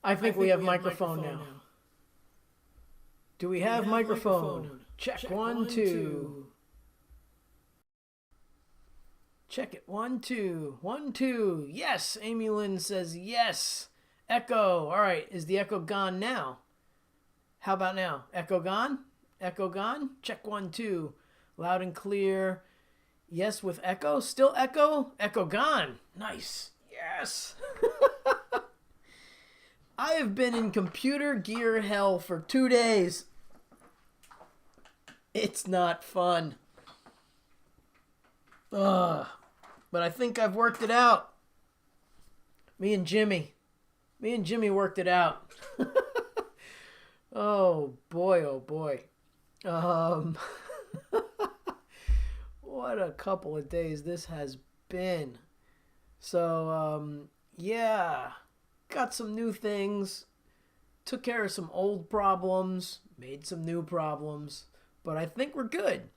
I think we have microphone now. Do we have microphone? Check one, two. Check it. 1, 2. 1, 2. Yes. Amy Lynn says yes. Echo. All right. Is the echo gone now? How about now? Echo gone? Echo gone? Check 1, 2. Loud and clear. Yes, with echo. Still echo? Echo gone. Nice. Yes. I have been in computer gear hell for 2 days. It's not fun. Ugh. But I think I've worked it out. Me and Jimmy worked it out. Oh boy, oh boy. Um, what a couple of days this has been. So, yeah, got some new things, took care of some old problems, made some new problems, but I think we're good.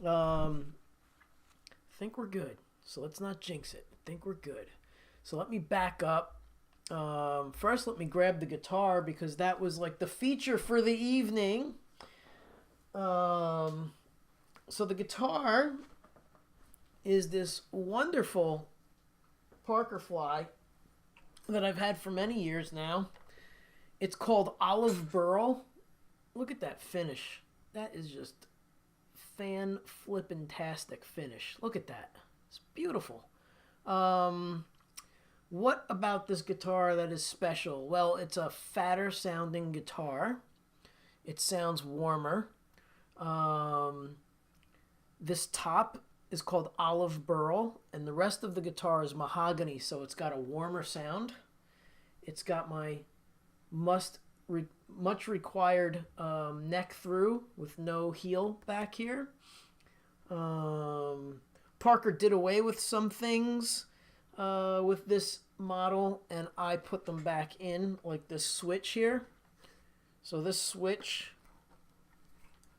I think we're good. So let's not jinx it. I think we're good. So let me back up. First, let me grab the guitar because that was like the feature for the evening. So the guitar is this wonderful Parker Fly that I've had for many years now. It's called Olive Burl. Look at that finish. That is just fan-flippin-tastic finish. Look at that. It's beautiful. What about this guitar that is special? Well, it's a fatter sounding guitar. It sounds warmer. This top is called Olive Burl, and the rest of the guitar is mahogany, so it's got a warmer sound. It's got my much required neck through with no heel back here. Parker did away with some things with this model, and I put them back in, like this switch here. So this switch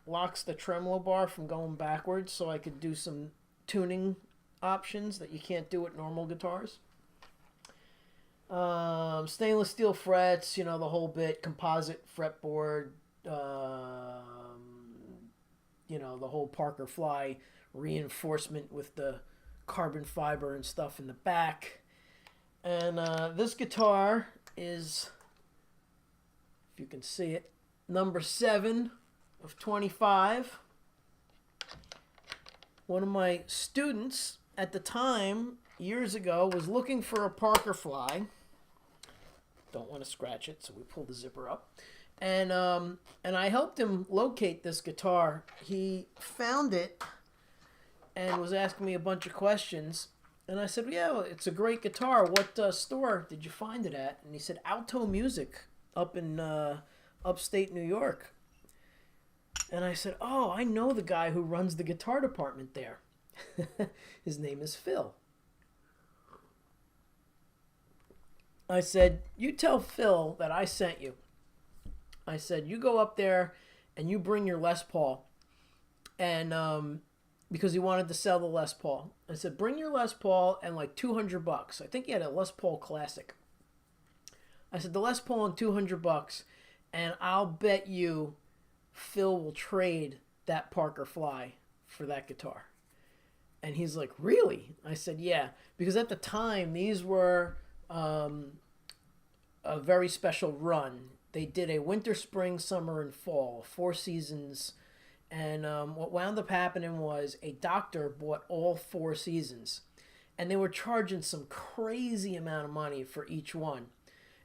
locks the tremolo bar from going backwards, so I could do some tuning options that you can't do with normal guitars. Stainless steel frets, the whole bit, composite fretboard, the whole Parker Fly reinforcement with the carbon fiber and stuff in the back. And this guitar is, if you can see it, number 7 of 25. One of my students at the time, years ago, was looking for a Parker Fly. Don't want to scratch it, so we pull the zipper up. And I helped him locate this guitar. He found it and was asking me a bunch of questions. And I said, yeah, it's a great guitar. What store did you find it at? And he said, Alto Music up in upstate New York. And I said, oh, I know the guy who runs the guitar department there. His name is Phil. I said, you tell Phil that I sent you. I said, you go up there and you bring your Les Paul. And because he wanted to sell the Les Paul. I said, bring your Les Paul and like $200. I think he had a Les Paul Classic. I said, the Les Paul and $200, and I'll bet you Phil will trade that Parker Fly for that guitar. And he's like, really? I said, yeah. Because at the time, these were a very special run. They did a winter, spring, summer, and fall, 4 seasons. And what wound up happening was a doctor bought all 4 seasons. And they were charging some crazy amount of money for each one.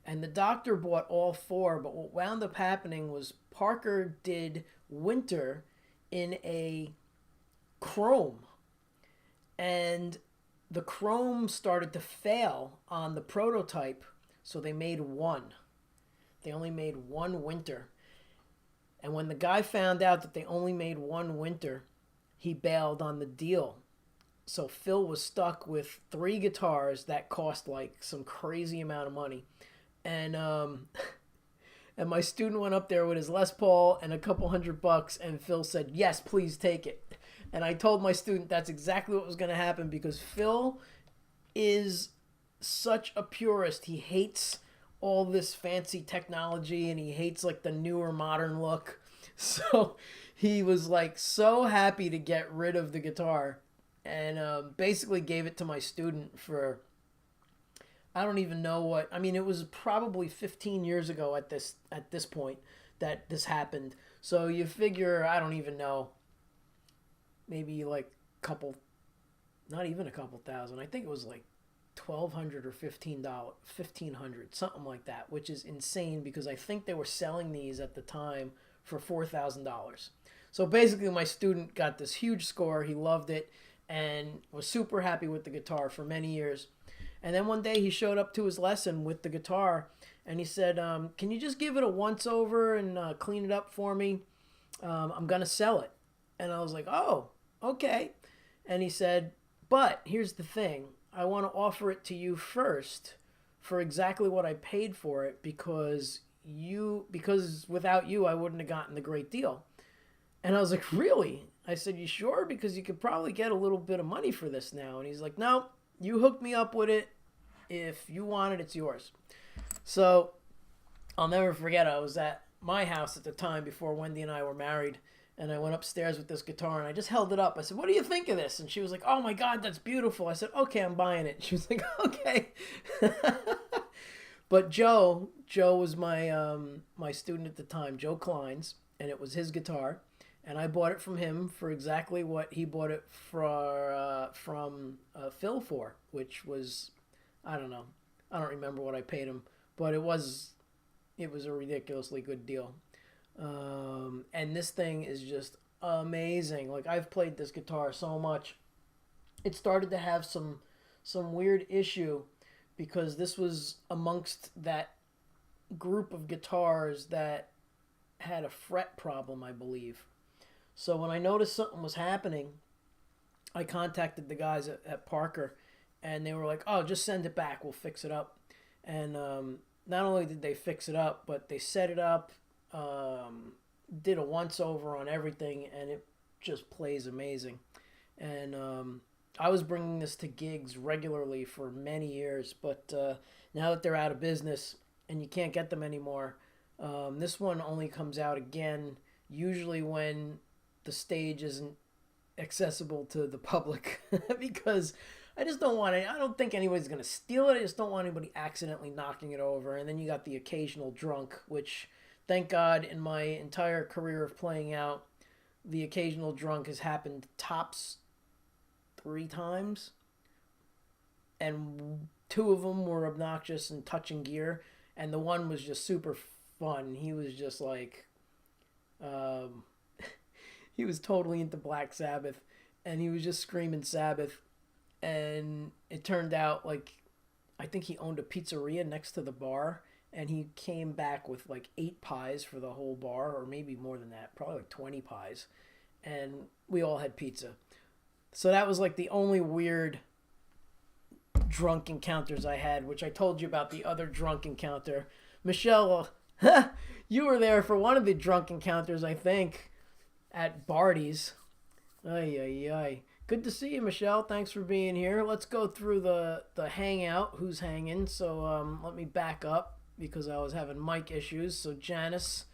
And the doctor bought all 4, but what wound up happening was Parker did winter in a chrome. And the chrome started to fail on the prototype, so they made 1. They only made 1 winter. And when the guy found out that they only made 1 winter, he bailed on the deal. So Phil was stuck with 3 guitars that cost like some crazy amount of money. And and my student went up there with his Les Paul and a couple $100, and Phil said, yes, please take it. And I told my student that's exactly what was going to happen, because Phil is such a purist. He hates all this fancy technology and he hates like the newer modern look. So he was like so happy to get rid of the guitar and basically gave it to my student for, I don't even know what. I mean, it was probably 15 years ago at this point that this happened. So you figure, I don't even know, maybe like a couple, not even a couple thousand. I think it was like 1,200 or $1,500, something like that, which is insane because I think they were selling these at the time for $4,000. So basically, my student got this huge score. He loved it and was super happy with the guitar for many years. And then one day he showed up to his lesson with the guitar and he said, can you just give it a once over and clean it up for me? I'm going to sell it. And I was like, oh, okay. And he said, but here's the thing. I want to offer it to you first for exactly what I paid for it because without you, I wouldn't have gotten the great deal. And I was like, really? I said, you sure? Because you could probably get a little bit of money for this now. And he's like, no, you hooked me up with it. If you want it, it's yours. So I'll never forget, I was at my house at the time before Wendy and I were married. And I went upstairs with this guitar and I just held it up. I said, what do you think of this? And she was like, oh my God, that's beautiful. I said, okay, I'm buying it. She was like, okay. But Joe was my student at the time, Joe Kleins, and it was his guitar. And I bought it from him for exactly what he bought it from Phil for, which was, I don't know. I don't remember what I paid him, but it was a ridiculously good deal. And this thing is just amazing. Like, I've played this guitar so much. It started to have some weird issue because this was amongst that group of guitars that had a fret problem, I believe. So when I noticed something was happening, I contacted the guys at Parker, and they were like, oh, just send it back. We'll fix it up. And not only did they fix it up, but they set it up, did a once-over on everything, and it just plays amazing. And I was bringing this to gigs regularly for many years, but now that they're out of business and you can't get them anymore, this one only comes out again usually when the stage isn't accessible to the public because I just don't want it. I don't think anybody's going to steal it. I just don't want anybody accidentally knocking it over. And then you got the occasional drunk, which, thank God, in my entire career of playing out, the occasional drunk has happened tops 3 times. And 2 of them were obnoxious and touching gear. And the one was just super fun. He was just like, he was totally into Black Sabbath. And he was just screaming Sabbath. And it turned out, like, I think he owned a pizzeria next to the bar. And he came back with like 8 pies for the whole bar, or maybe more than that, probably like 20 pies. And we all had pizza. So that was like the only weird drunk encounters I had, which I told you about the other drunk encounter. Michelle, you were there for one of the drunk encounters, I think, at Barty's. Ay, ay, ay. Good to see you, Michelle. Thanks for being here. Let's go through the hangout. Who's hanging? So let me back up because I was having mic issues. So Janice,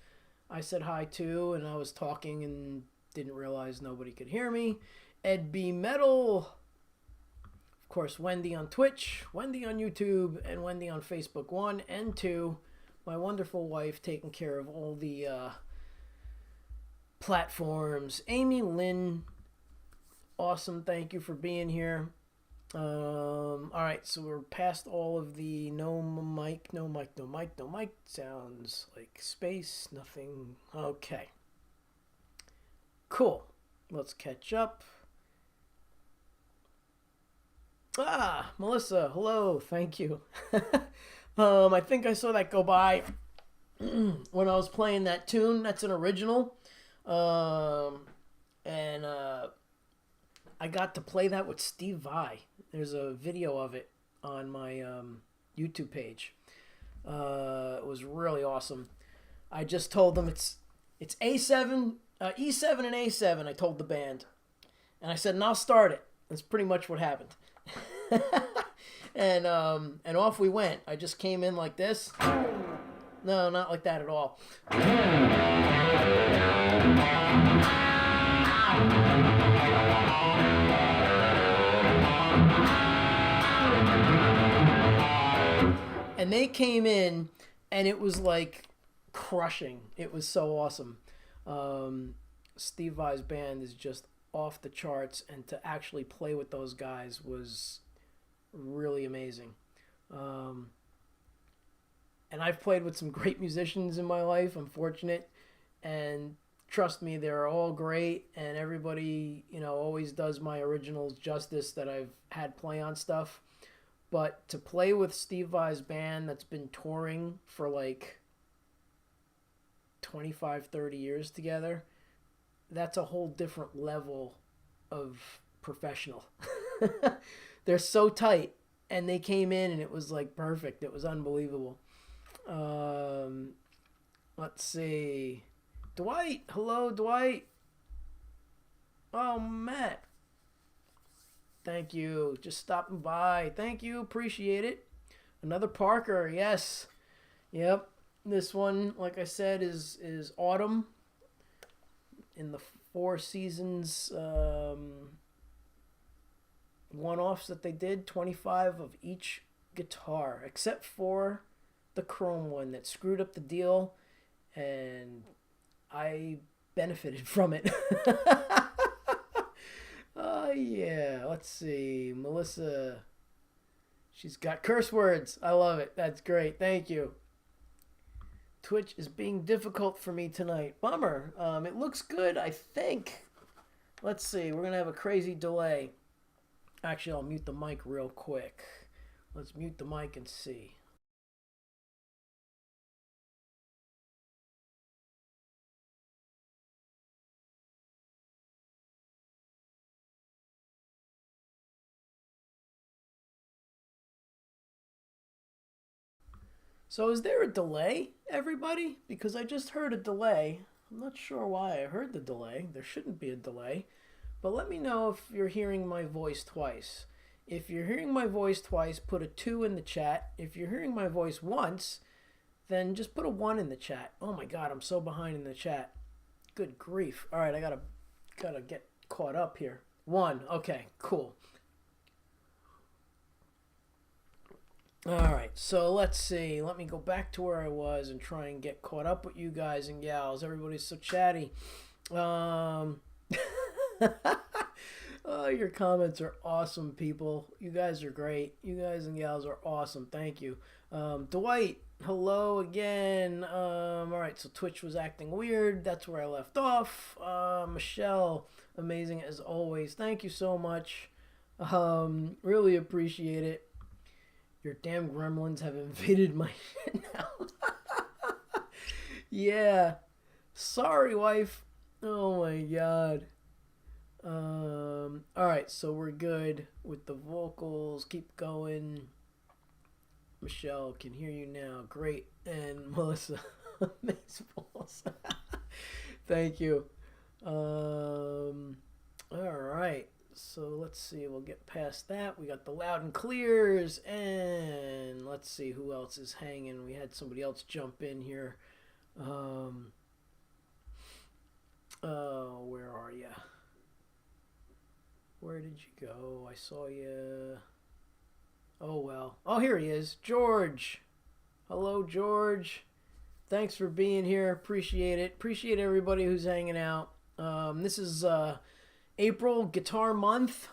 I said hi to, and I was talking and didn't realize nobody could hear me. Ed B. Metal. Of course, Wendy on Twitch, Wendy on YouTube, and Wendy on Facebook 1 and 2. My wonderful wife taking care of all the platforms. Amy Lynn, awesome. Thank you for being here. All right, so we're past all of the no mic. Sounds like space, nothing. Okay. Cool. Let's catch up. Melissa, hello. Thank you. I think I saw that go by when I was playing that tune. That's an original. And I got to play that with Steve Vai. There's a video of it on my YouTube page. It was really awesome. I just told them it's A7, E7 and A7. I told the band, and I said, "And I'll start it." That's pretty much what happened. And off we went. I just came in like this. No, not like that at all. And they came in, and it was like crushing. It was so awesome. Steve Vai's band is just off the charts, and to actually play with those guys was really amazing. Um, and I've played with some great musicians in my life. I'm fortunate, and trust me, they're all great, and everybody, always does my originals justice that I've had play on stuff. But to play with Steve Vai's band that's been touring for like 25, 30 years together, that's a whole different level of professional. They're so tight, and they came in and it was like perfect. It was unbelievable. Um, let's see. Dwight, hello, Dwight. Oh, Matt. Thank you. Just stopping by. Thank you. Appreciate it. Another Parker. Yes. Yep. This one, like I said, is Autumn in the Four Seasons one-offs that they did. 25 of each guitar, except for the chrome one that screwed up the deal, and I benefited from it. Oh, yeah. Let's see. Melissa. She's got curse words. I love it. That's great. Thank you. Twitch is being difficult for me tonight. Bummer. It looks good, I think. Let's see. We're going to have a crazy delay. Actually, I'll mute the mic real quick. Let's mute the mic and see. So is there a delay, everybody? Because I just heard a delay. I'm not sure why I heard the delay. There shouldn't be a delay. But let me know if you're hearing my voice twice. If you're hearing my voice twice, put a 2 in the chat. If you're hearing my voice once, then just put a 1 in the chat. Oh my god, I'm so behind in the chat. Good grief. All right, I gotta get caught up here. 1. Okay, cool. All right, so let's see. Let me go back to where I was and try and get caught up with you guys and gals. Everybody's so chatty. Oh, your comments are awesome, people. You guys are great. You guys and gals are awesome. Thank you. Dwight, hello again. All right, so Twitch was acting weird. That's where I left off. Michelle, amazing as always. Thank you so much. Really appreciate it. Your damn gremlins have invaded my shit now. Yeah. Sorry, wife. Oh my god. Alright, so we're good with the vocals. Keep going. Michelle can hear you now. Great. And Melissa. Amazeballs. Thank you. Alright. So let's see, we'll get past that. We got the loud and clears, and let's see who else is hanging. We had somebody else jump in here. Where are you? Where did you go? I saw you. Oh, well. Oh, here he is. George. Hello, George. Thanks for being here. Appreciate it. Appreciate everybody who's hanging out. This is April Guitar Month,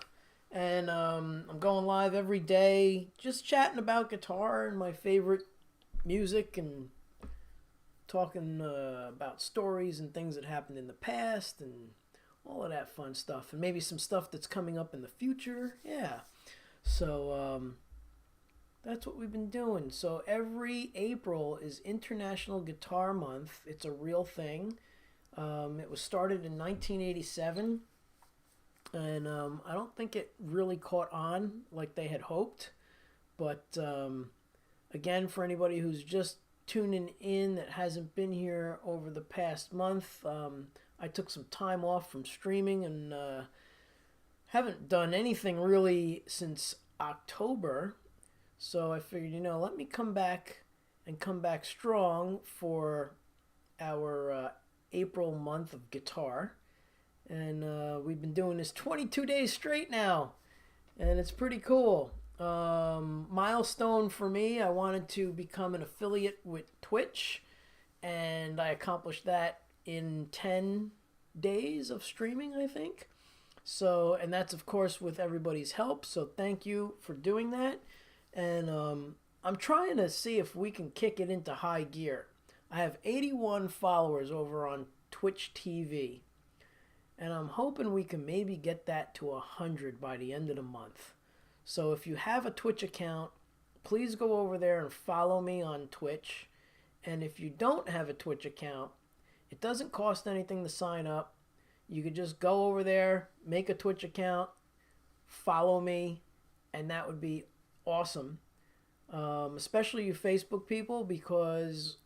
and I'm going live every day, just chatting about guitar and my favorite music, and talking about stories and things that happened in the past, and all of that fun stuff, and maybe some stuff that's coming up in the future. Yeah, so that's what we've been doing. So every April is International Guitar Month. It's a real thing. It was started in 1987. And I don't think it really caught on like they had hoped. But again, for anybody who's just tuning in that hasn't been here over the past month, I took some time off from streaming and haven't done anything really since October. So I figured, let me come back and come back strong for our April month of guitar. And we've been doing this 22 days straight now, and it's pretty cool. Milestone for me, I wanted to become an affiliate with Twitch, and I accomplished that in 10 days of streaming, I think. So, and that's of course with everybody's help. So, thank you for doing that. And I'm trying to see if we can kick it into high gear. I have 81 followers over on Twitch TV, and I'm hoping we can maybe get that to 100 by the end of the month. So if you have a Twitch account, please go over there and follow me on Twitch. And if you don't have a Twitch account, it doesn't cost anything to sign up. You could just go over there, make a Twitch account, follow me, and that would be awesome. Especially you Facebook people, because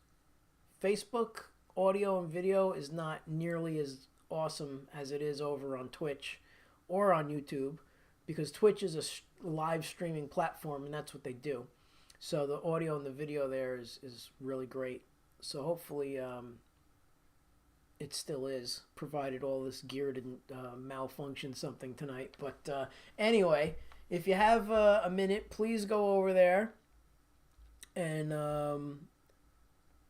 Facebook audio and video is not nearly as awesome as it is over on Twitch or on YouTube, because Twitch is a live streaming platform, and that's what they do. So the audio and the video there is really great. So hopefully it still is, provided all this gear didn't malfunction something tonight. But anyway, if you have a minute, please go over there and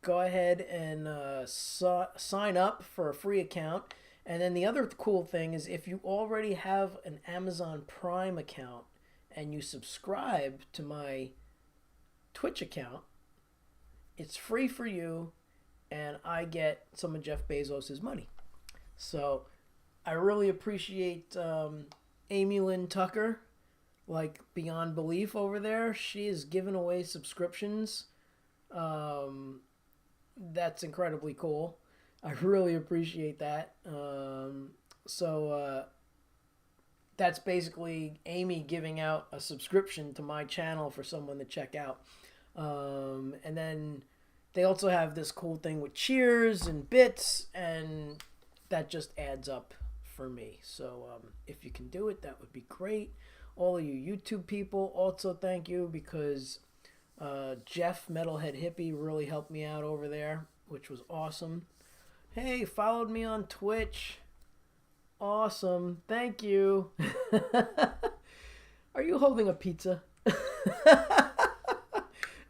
go ahead and sign up for a free account. And then the other cool thing is, if you already have an Amazon Prime account and you subscribe to my Twitch account, it's free for you, and I get some of Jeff Bezos' money. So I really appreciate Amy Lynn Tucker, like beyond belief over there. She is giving away subscriptions. That's incredibly cool. I really appreciate that. So that's basically Amy giving out a subscription to my channel for someone to check out. And then they also have this cool thing with cheers and bits, and that just adds up for me. So if you can do it, that would be great. All of you YouTube people, also thank you, because Jeff Metalhead Hippie really helped me out over there, which was awesome. Hey, followed me on Twitch. Awesome. Thank you. Are you holding a pizza?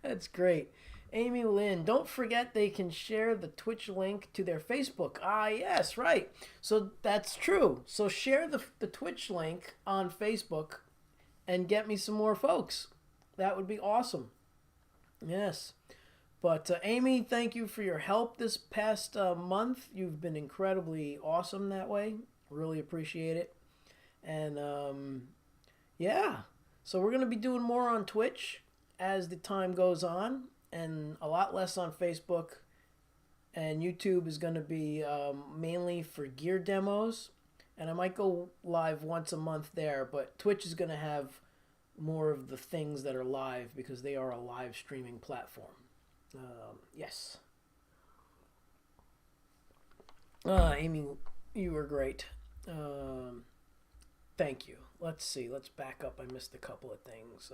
That's great. Amy Lynn, don't forget they can share the Twitch link to their Facebook. Ah, yes, right. So that's true. So share the Twitch link on Facebook and get me some more folks. That would be awesome. Yes. But Amy, thank you for your help this past month. You've been incredibly awesome that way. Really appreciate it. And yeah, so we're going to be doing more on Twitch as the time goes on, and a lot less on Facebook. And YouTube is going to be mainly for gear demos. And I might go live once a month there, but Twitch is going to have more of the things that are live, because they are a live streaming platform. Yes. Amy, you were great. Thank you. Let's see. Let's back up. I missed a couple of things.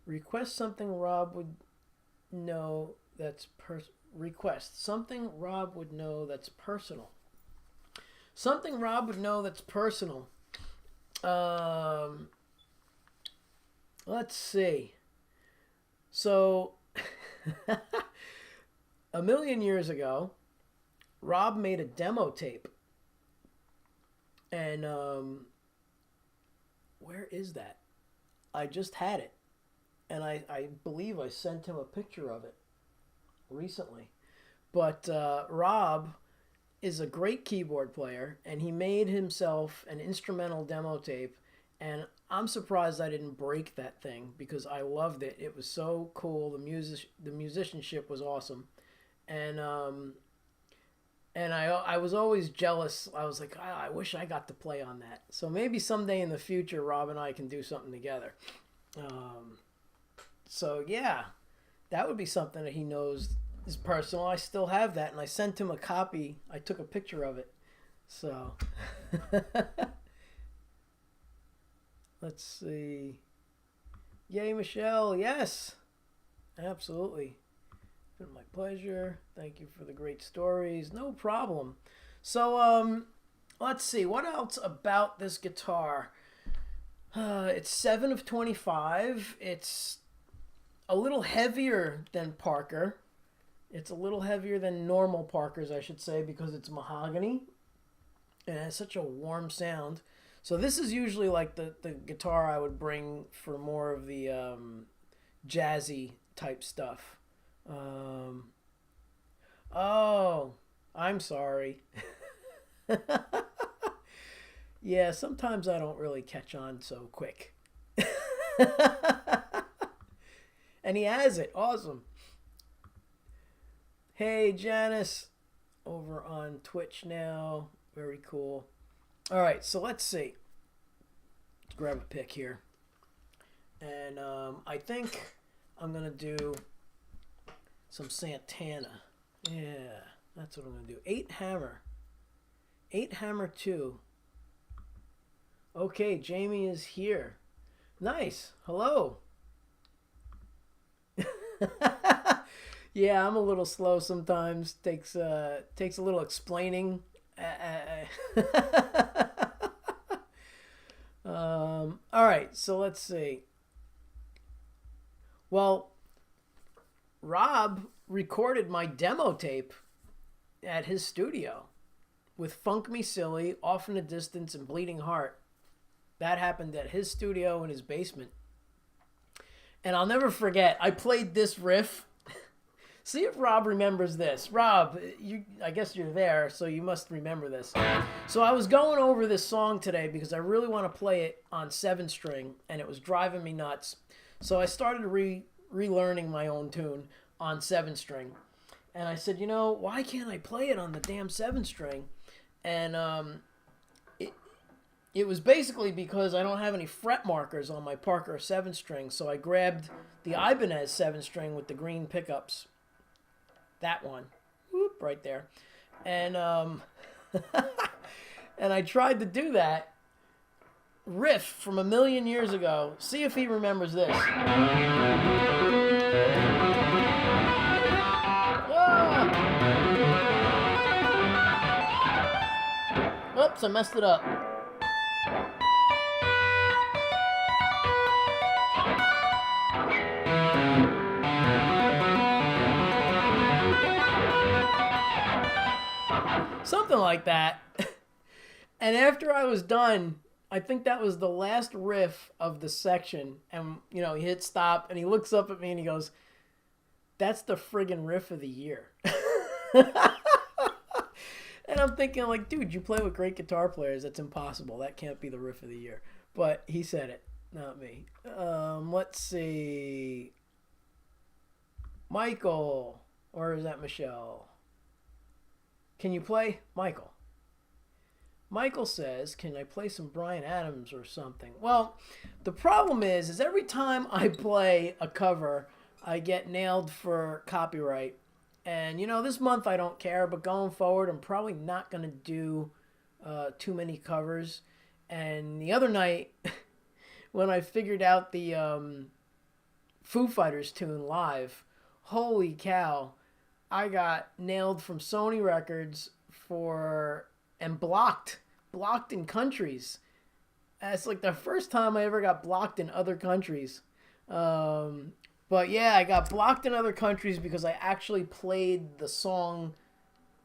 Request something Rob would know that's request something Rob would know that's personal. Something Rob would know that's personal. Let's see. So, a million years ago, Rob made a demo tape. And, where is that? I just had it. And I believe I sent him a picture of it recently. But Rob is a great keyboard player, and he made himself an instrumental demo tape. And I'm surprised I didn't break that thing, because I loved it. It was so cool. The musicianship was awesome. And I was always jealous. I was like, I wish I got to play on that. So maybe someday in the future, Rob and I can do something together. So yeah, that would be something that he knows is personal. I still have that, and I sent him a copy. I took a picture of it. So let's see. Yay, Michelle. Yes, absolutely. Been my pleasure. Thank you for the great stories. No problem. So, let's see. What else about this guitar? It's 7 of 25. It's a little heavier than Parker. It's a little heavier than normal Parkers, I should say, because it's mahogany. And it has such a warm sound. So this is usually like the guitar I would bring for more of the jazzy type stuff. Um, oh, I'm sorry. Yeah, sometimes I don't really catch on so quick. And he has it. Awesome. Hey, Janice, over on Twitch now. Very cool. All right, so let's see. Let's grab a pick here. And I think I'm going to do some Santana. Yeah, that's what I'm going to do. 8 hammer. 8 hammer 2. Okay, Jamie is here. Nice. Hello. Yeah, I'm a little slow sometimes. Takes a little explaining. All right, so let's see. Well, Rob recorded my demo tape at his studio with Funk Me Silly, Off in the Distance, and Bleeding Heart. That happened at his studio in his basement. And I'll never forget, I played this riff. See if Rob remembers this. Rob, I guess you're there, so you must remember this. So I was going over this song today because I really want to play it on 7-string, and it was driving me nuts. So I started relearning my own tune on 7-string. And I said, why can't I play it on the damn 7-string? And it was basically because I don't have any fret markers on my Parker 7-string, so I grabbed the Ibanez 7-string with the green pickups. That one. Whoop, right there. And and I tried to do that riff from a million years ago. See if he remembers this. Ah! Oops, I messed it up. Something like that. And after I was done, I think that was the last riff of the section. And, he hit stop and he looks up at me and he goes, "That's the friggin' riff of the year." And I'm thinking, like, dude, you play with great guitar players. That's impossible. That can't be the riff of the year. But he said it, not me. Let's see. Michael. Or is that Michelle? Can you play? Michael. Michael says, can I play some Bryan Adams or something? Well, the problem is every time I play a cover, I get nailed for copyright. And, this month I don't care, but going forward, I'm probably not going to do too many covers. And the other night, when I figured out the Foo Fighters tune live, holy cow, I got nailed from Sony Records and blocked in countries. That's like the first time I ever got blocked in other countries. But yeah, I got blocked in other countries because I actually played the song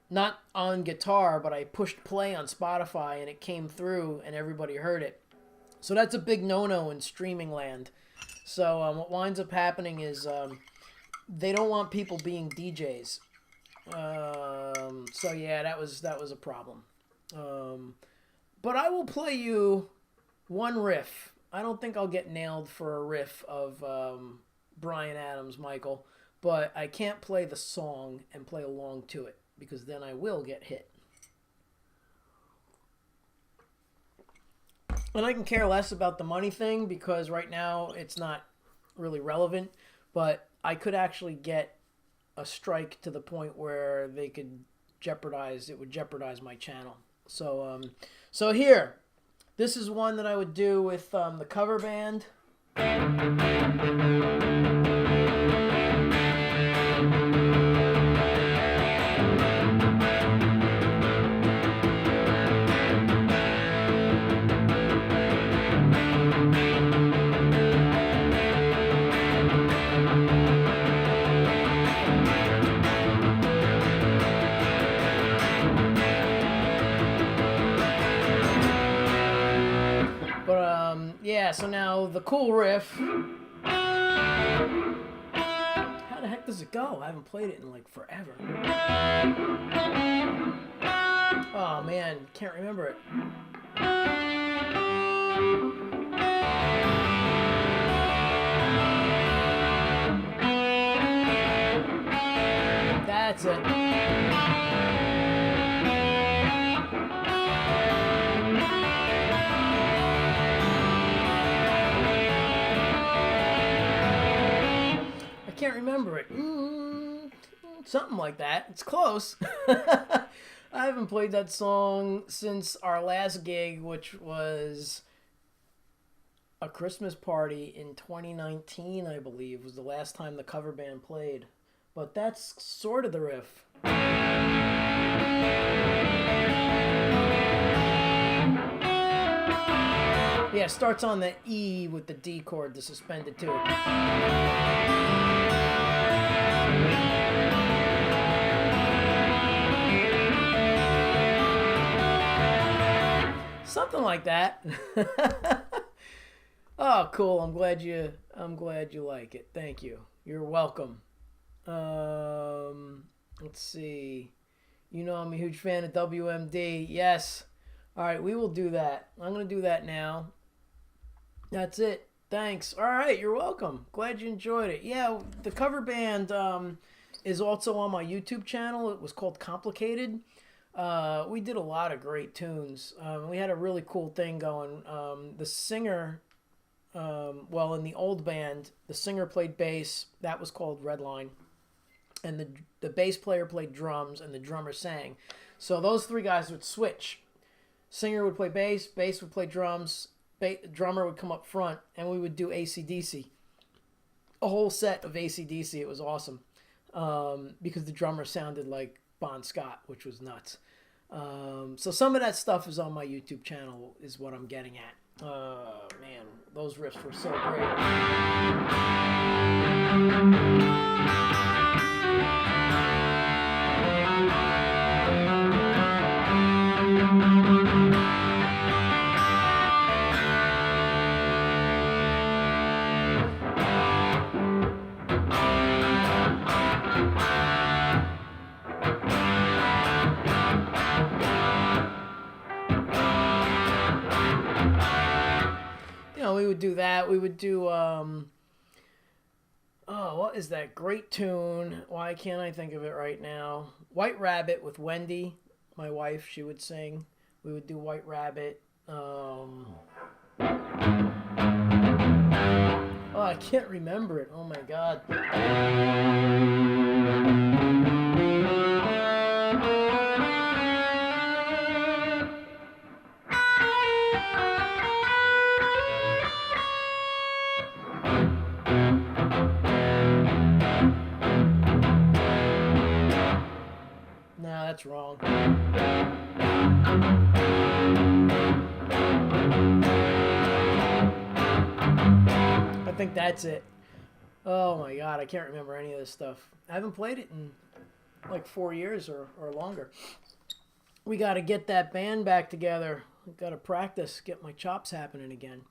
not on guitar, but I pushed play on Spotify and it came through and everybody heard it. So that's a big no-no in streaming land. So what winds up happening is they don't want people being DJs. So yeah, that was a problem. But I will play you one riff. I don't think I'll get nailed for a riff of Bryan Adams, Michael, but I can't play the song and play along to it because then I will get hit. And I can care less about the money thing because right now it's not really relevant, but I could actually get a strike to the point where it would jeopardize my channel. So here, this is one that I would do with the cover band. But yeah. So now the cool riff. How the heck does it go? I haven't played it in like forever. Oh man, can't remember it. That's it. I can't remember it. Something like that. It's close. I haven't played that song since our last gig, which was a Christmas party in 2019, I believe, was the last time the cover band played. But that's sort of the riff. Yeah, it starts on the E with the D chord, the suspended too. Something like that. Oh, cool. I'm glad you like it. Thank you. You're welcome. Let's see. You know I'm a huge fan of WMD. Yes. All right, we will do that. I'm going to do that now. That's it. Thanks. All right, you're welcome. Glad you enjoyed it. Yeah, the cover band is also on my YouTube channel. It was called Complicated. We did a lot of great tunes. We had a really cool thing going. The singer, well, in the old band, the singer played bass. That was called Redline. And the bass player played drums, and the drummer sang. So those three guys would switch. Singer would play bass, bass would play drums, drummer would come up front, and we would do AC/DC. A whole set of AC/DC. It was awesome. Because the drummer sounded like Bon Scott, which was nuts. So some of that stuff is on my YouTube channel, is what I'm getting at. Man, those riffs were so great. We would do that. We would do, what is that great tune? Why can't I think of it right now? White Rabbit with Wendy, my wife, she would sing. We would do White Rabbit. Oh, I can't remember it. Oh, my God. No, that's wrong. I think that's it. Oh my God, I can't remember any of this stuff. I haven't played it in like 4 years or longer. We got to get that band back together. We've got to practice, get my chops happening again.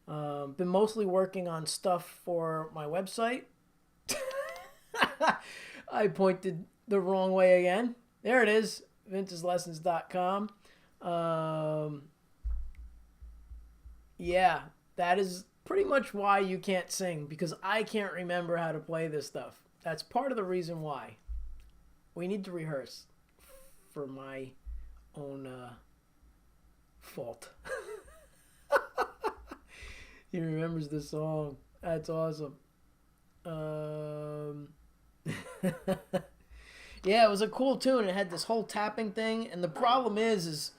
Been mostly working on stuff for my website. I pointed the wrong way again. There it is, vintagelessons.com. Yeah, that is pretty much why you can't sing, because I can't remember how to play this stuff. That's part of the reason why. We need to rehearse for my own fault. He remembers the song. That's awesome. Yeah, it was a cool tune. It had this whole tapping thing, and the problem is,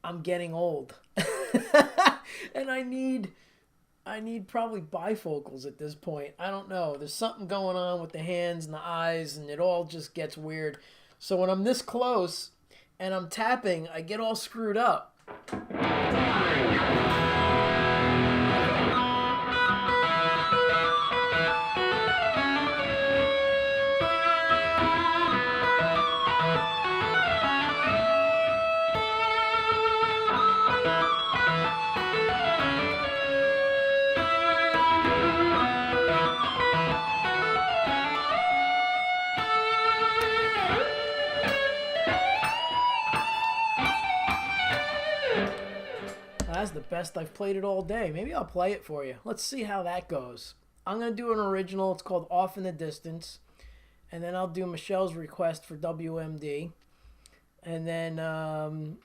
I'm getting old. And I need probably bifocals at this point. I don't know. There's something going on with the hands and the eyes, and it all just gets weird. So when I'm this close and I'm tapping, I get all screwed up. That's the best I've played it all day. Maybe I'll play it for you. Let's see how that goes. I'm going to do an original. It's called Off in the Distance. And then I'll do Michelle's request for WMD. And then and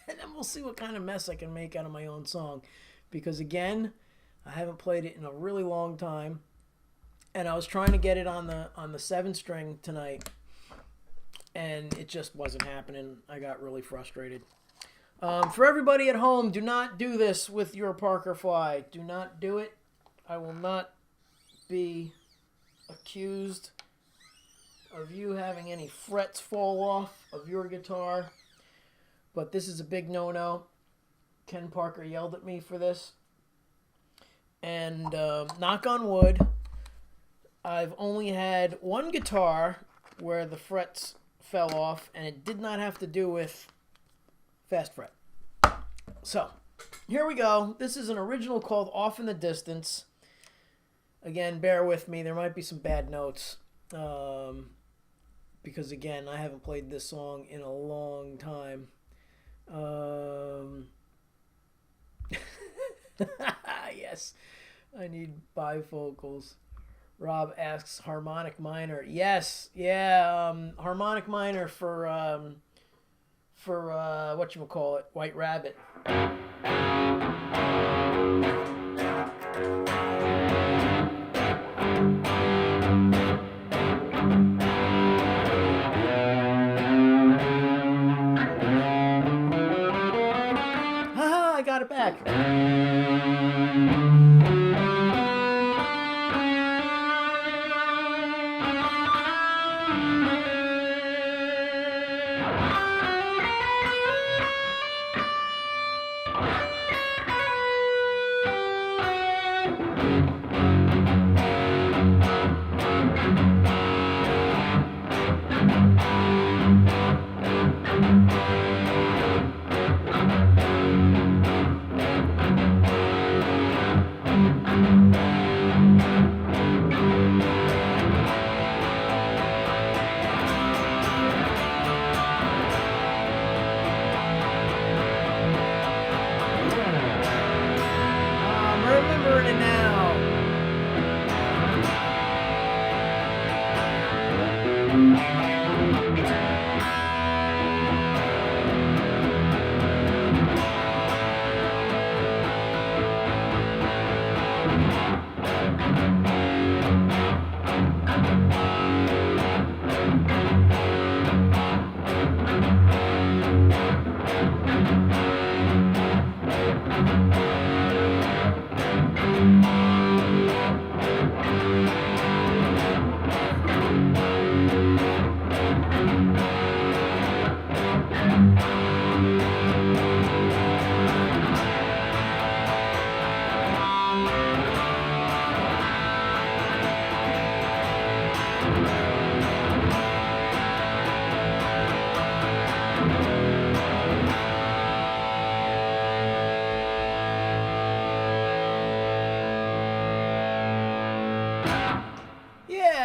then we'll see what kind of mess I can make out of my own song. Because again, I haven't played it in a really long time. And I was trying to get it on the 7-string tonight. And it just wasn't happening. I got really frustrated. For everybody at home, do not do this with your Parker Fly. Do not do it. I will not be accused of you having any frets fall off of your guitar. But this is a big no-no. Ken Parker yelled at me for this. And knock on wood, I've only had one guitar where the frets fell off, and it did not have to do with fast fret. So, here we go. This is an original called Off in the Distance. Again, bear with me. There might be some bad notes. Because, again, I haven't played this song in a long time. Yes, I need bifocals. Rob asks harmonic minor. Yes, yeah, harmonic minor for whatchamacallit, White Rabbit. Haha, I got it back.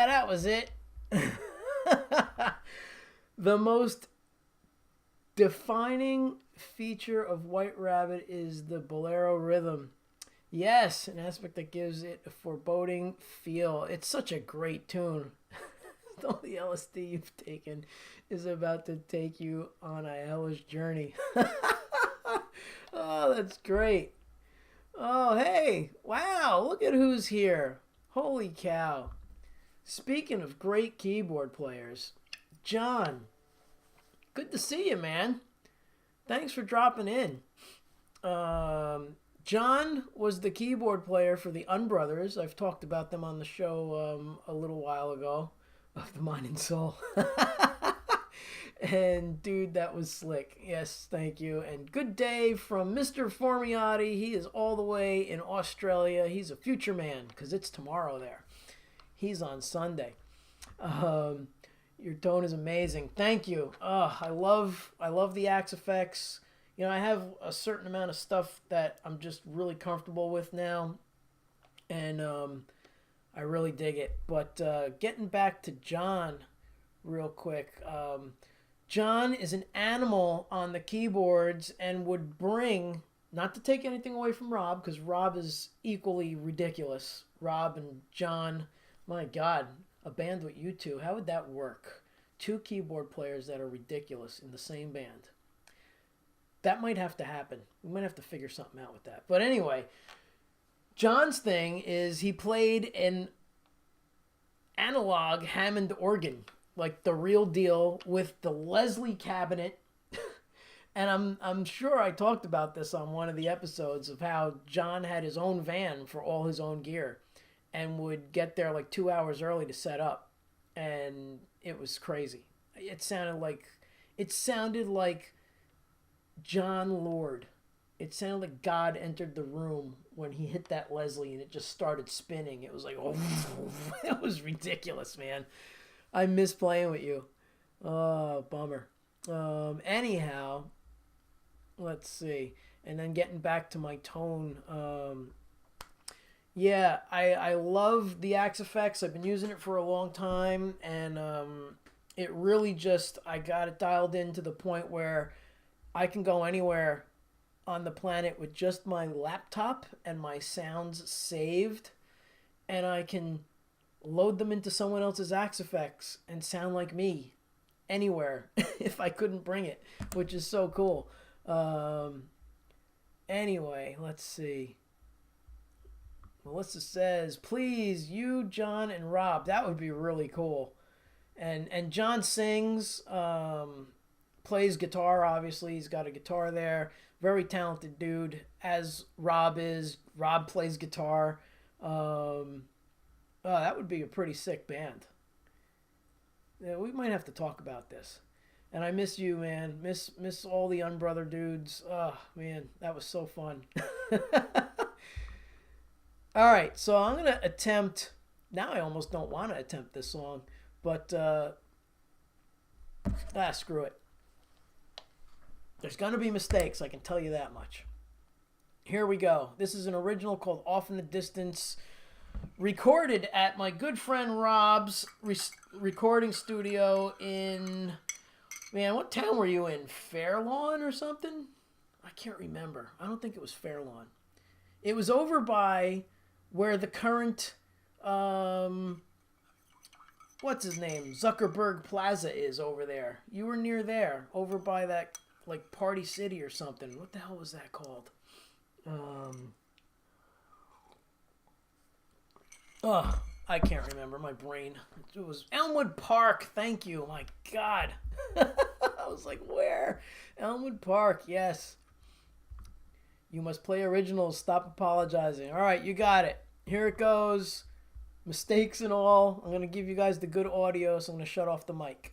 That was it. The most defining feature of White Rabbit is the bolero rhythm. Yes, an aspect that gives it a foreboding feel. It's such a great tune. All the LSD you've taken is about to take you on a hellish journey. Oh, that's great. Oh, hey. Wow, look at who's here. Holy cow. Speaking of great keyboard players, John, good to see you, man. Thanks for dropping in. John was the keyboard player for the Unbrothers. I've talked about them on the show a little while ago, of the Mind and Soul. And dude, that was slick. Yes, thank you. And good day from Mr. Formiati. He is all the way in Australia. He's a future man because it's tomorrow there. He's on Sunday. Your tone is amazing. Thank you. I love the Axe effects. You know, I have a certain amount of stuff that I'm just really comfortable with now, and I really dig it. But getting back to John real quick. John is an animal on the keyboards and would bring, not to take anything away from Rob, because Rob is equally ridiculous. Rob and John, my God, a band with you two, how would that work? Two keyboard players that are ridiculous in the same band. That might have to happen. We might have to figure something out with that. But anyway, John's thing is he played an analog Hammond organ, like the real deal, with the Leslie cabinet. And I'm sure I talked about this on one of the episodes of how John had his own van for all his own gear and would get there like 2 hours early to set up. And it was crazy. It sounded like John Lord. It sounded like God entered the room when he hit that Leslie and it just started spinning. It was like, oh, it was ridiculous, man. I miss playing with you. Oh, bummer. Anyhow, let's see. And then getting back to my tone. Yeah, I love the Axe effects. I've been using it for a long time. And it really just, I got it dialed in to the point where I can go anywhere on the planet with just my laptop and my sounds saved. And I can load them into someone else's Axe effects and sound like me anywhere if I couldn't bring it, which is so cool. Anyway, let's see. Melissa says, please, you, John, and Rob. That would be really cool. And John sings, plays guitar, obviously. He's got a guitar there. Very talented dude, as Rob is. Rob plays guitar. That would be a pretty sick band. Yeah, we might have to talk about this. And I miss you, man. Miss all the Unbrother dudes. Oh, man, that was so fun. All right, so I'm going to attempt... Now I almost don't want to attempt this song, but... screw it. There's going to be mistakes, I can tell you that much. Here we go. This is an original called Off in the Distance, recorded at my good friend Rob's recording studio in... Man, what town were you in? Fairlawn or something? I can't remember. I don't think it was Fairlawn. It was over by where the current... what's his name? Zuckerberg Plaza is over there. You were near there. Over by that, like, Party City or something. What the hell was that called? I can't remember. My brain. It was Elmwood Park. Thank you. My God. I was like, where? Elmwood Park. Yes. You must play originals. Stop apologizing. All right, you got it. Here it goes. Mistakes and all. I'm going to give you guys the good audio, so I'm going to shut off the mic.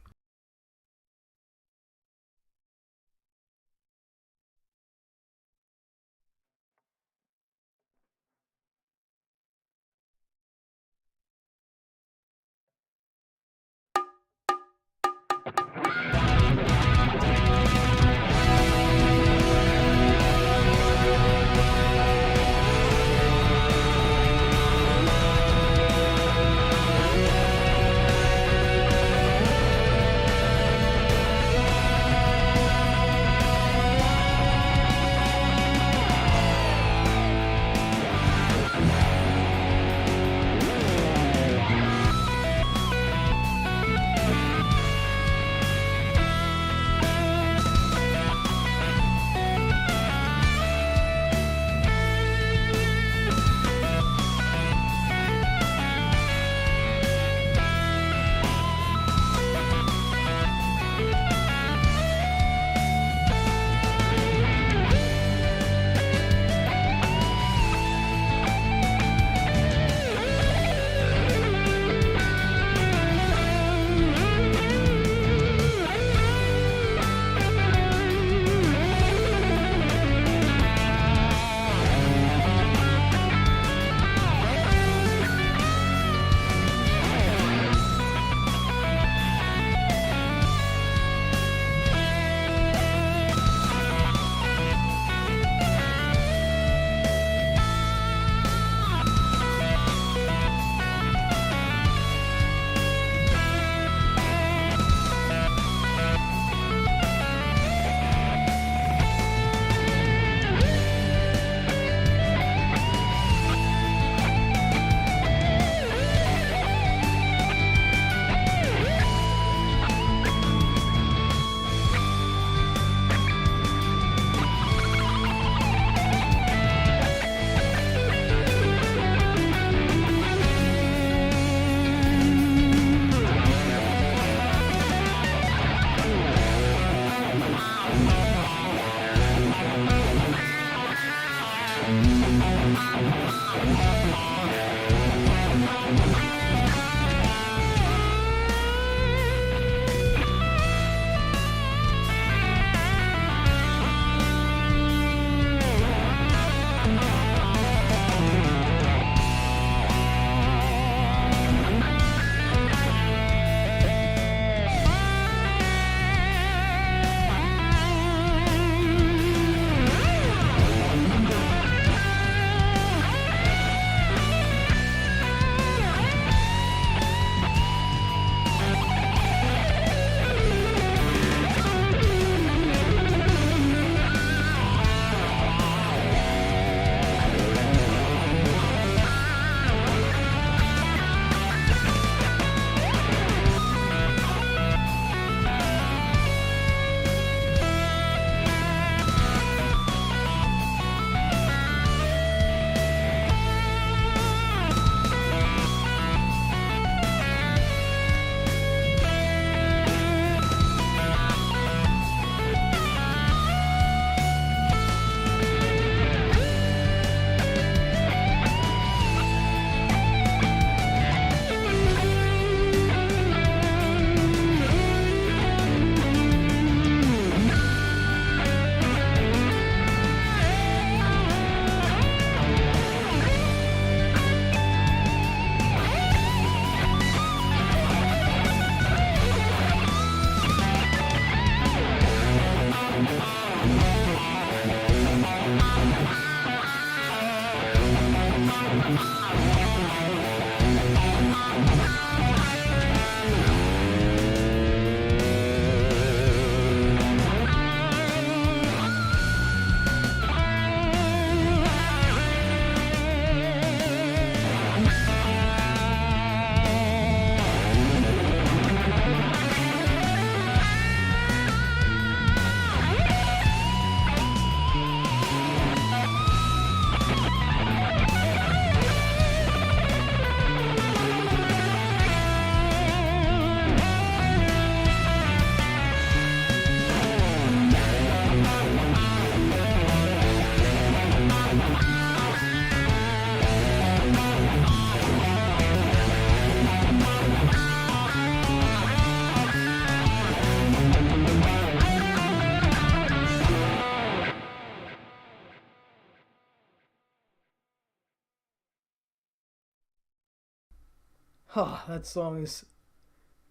Oh, that song is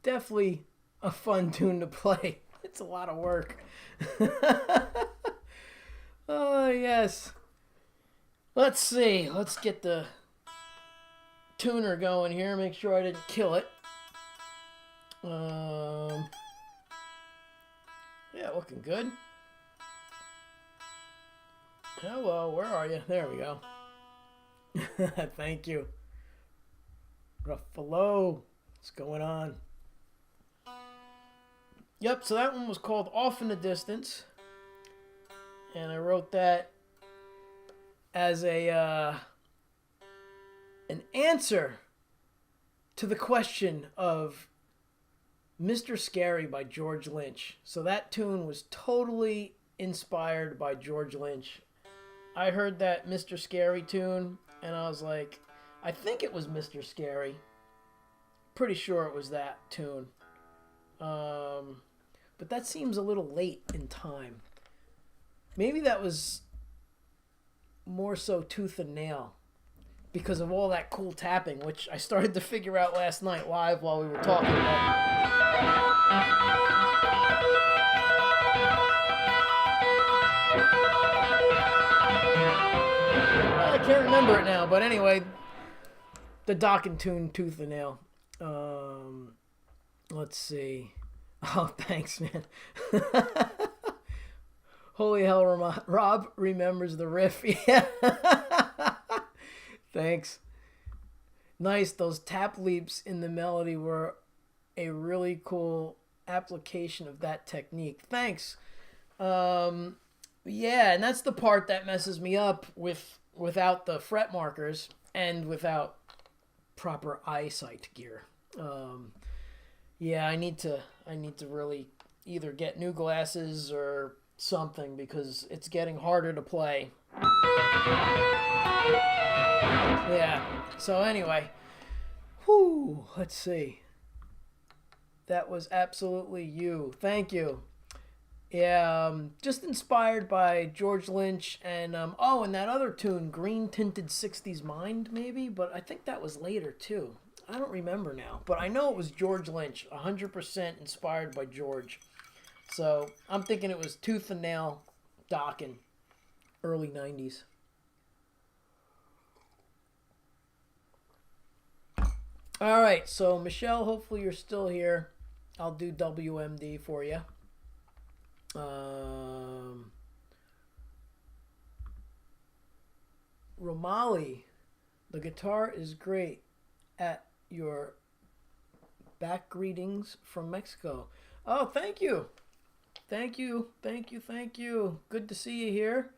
definitely a fun tune to play. It's a lot of work. Oh, yes. Let's see. Let's get the tuner going here. Make sure I didn't kill it. Yeah, looking good. Hello, where are you? There we go. Thank you. Ruffalo. What's going on? Yep, so that one was called Off in the Distance. And I wrote that as an answer to the question of Mr. Scary by George Lynch. So that tune was totally inspired by George Lynch. I heard that Mr. Scary tune and I was like, I think it was Mr. Scary. Pretty sure it was that tune. But that seems a little late in time. Maybe that was more so Tooth and Nail because of all that cool tapping, which I started to figure out last night live while we were talking about. I can't remember it now, but anyway, the Dokken tune, Tooth and Nail. Let's see. Oh, thanks, man. Holy hell, Rob remembers the riff. Yeah. Thanks. Nice. Those tap leaps in the melody were a really cool application of that technique. Thanks. Yeah, and that's the part that messes me up without the fret markers and without proper eyesight gear. Yeah, I need to really either get new glasses or something because it's getting harder to play. Yeah. So anyway, let's see. That was absolutely you. Thank you. Yeah, just inspired by George Lynch and and that other tune, Green Tinted 60s Mind, maybe, but I think that was later too. I don't remember now, but I know it was George Lynch, 100% inspired by George. So I'm thinking it was Tooth and Nail, Dokken, early 90s. All right, so Michelle, hopefully you're still here. I'll do WMD for you. Romali, the guitar is great at your back greetings from Mexico. Oh, thank you. Thank you. Good to see you here.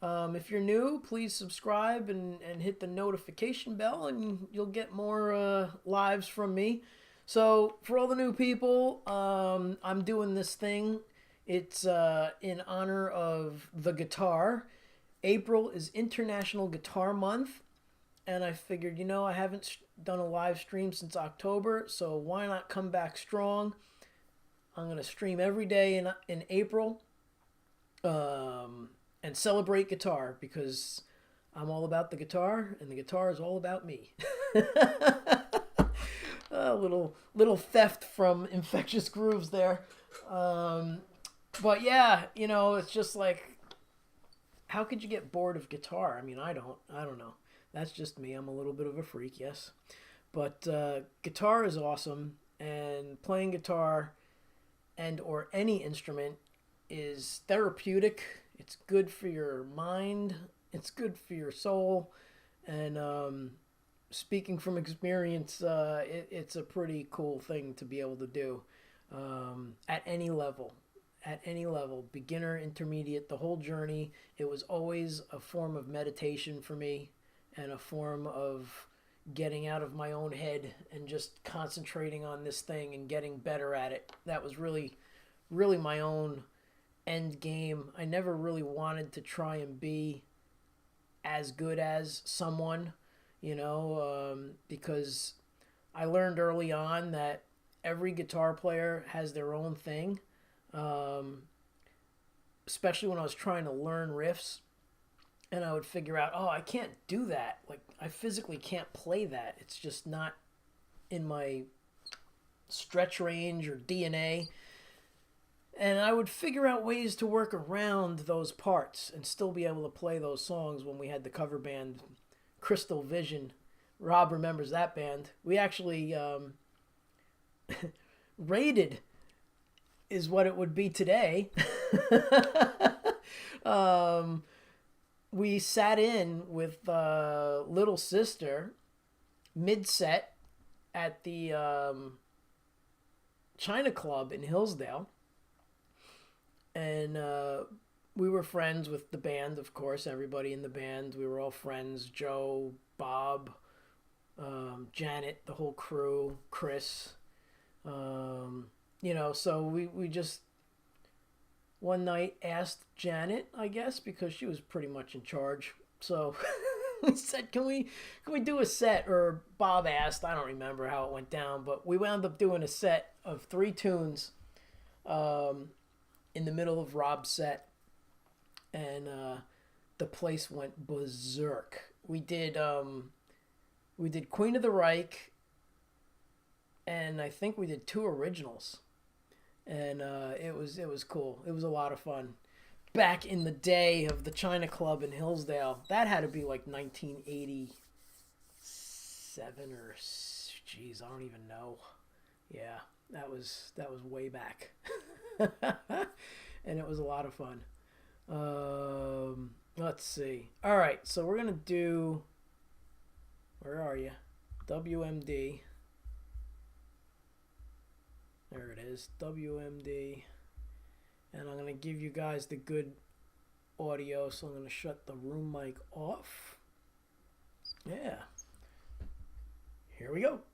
If you're new, please subscribe and hit the notification bell and you'll get more lives from me. So for all the new people, I'm doing this thing. It's in honor of the guitar. April is International Guitar Month. And I figured, I haven't done a live stream since October, so why not come back strong? I'm going to stream every day in April and celebrate guitar because I'm all about the guitar and the guitar is all about me. A little theft from Infectious Grooves there. But yeah, it's just like, how could you get bored of guitar? I mean, I don't know. That's just me. I'm a little bit of a freak, yes. But guitar is awesome, and playing guitar and or any instrument is therapeutic. It's good for your mind. It's good for your soul. And speaking from experience, it's a pretty cool thing to be able to do at any level. At any level, beginner, intermediate, the whole journey. It was always a form of meditation for me and a form of getting out of my own head and just concentrating on this thing and getting better at it. That was really, really my own end game. I never really wanted to try and be as good as someone, because I learned early on that every guitar player has their own thing, especially when I was trying to learn riffs. And I would figure out, I can't do that. Like, I physically can't play that. It's just not in my stretch range or DNA. And I would figure out ways to work around those parts and still be able to play those songs when we had the cover band Crystal Vision. Rob remembers that band. We actually rated is what it would be today. We sat in with Little Sister mid-set at the China Club in Hillsdale. And we were friends with the band, of course, everybody in the band. We were all friends. Joe, Bob, Janet, the whole crew, Chris. So we just one night asked Janet, I guess, because she was pretty much in charge. So we said, can we do a set? Or Bob asked, I don't remember how it went down, but we wound up doing a set of 3 tunes in the middle of Rob's set, and the place went berserk. We did Queen of the Reich, and I think we did 2 originals, and it was cool. It was a lot of fun. Back in the day of the China Club in Hillsdale, that had to be like 1987 or geez, I don't even know. Yeah, that was way back. And it was a lot of fun. Let's see. All right, so we're gonna do. Where are you? WMD. There it is. WMD. And I'm gonna give you guys the good audio, so I'm gonna shut the room mic off. Yeah. Here we go.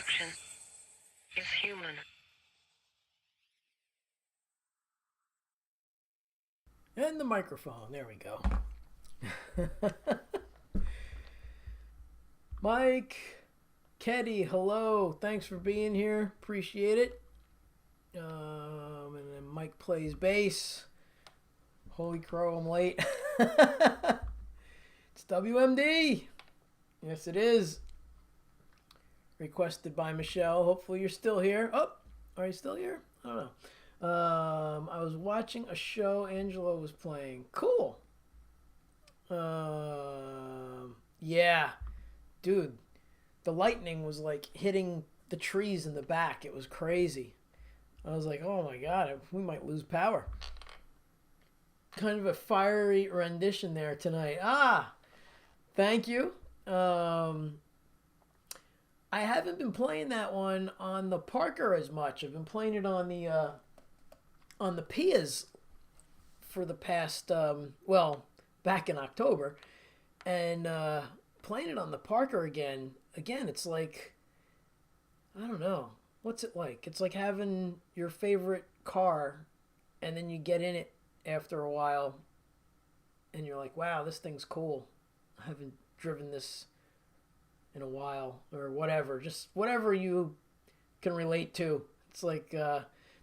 destruction is human. And the microphone. There we go. Mike, Keddy, hello. Thanks for being here. Appreciate it. And then Mike plays bass. Holy crow, I'm late. It's WMD. Yes, it is. Requested by Michelle. Hopefully you're still here. Oh, are you still here? I don't know. I was watching a show Angelo was playing. Cool. Yeah. Dude, the lightning was like hitting the trees in the back. It was crazy. I was like, oh my god, we might lose power. Kind of a fiery rendition there tonight. Thank you. I haven't been playing that one on the Parker as much. I've been playing it on the Pias for the past back in October, and playing it on the Parker again. It's like, I don't know, what's it like? It's like having your favorite car, and then you get in it after a while, and you're like, wow, this thing's cool. I haven't driven this in a while, or whatever. Just whatever you can relate to. It's like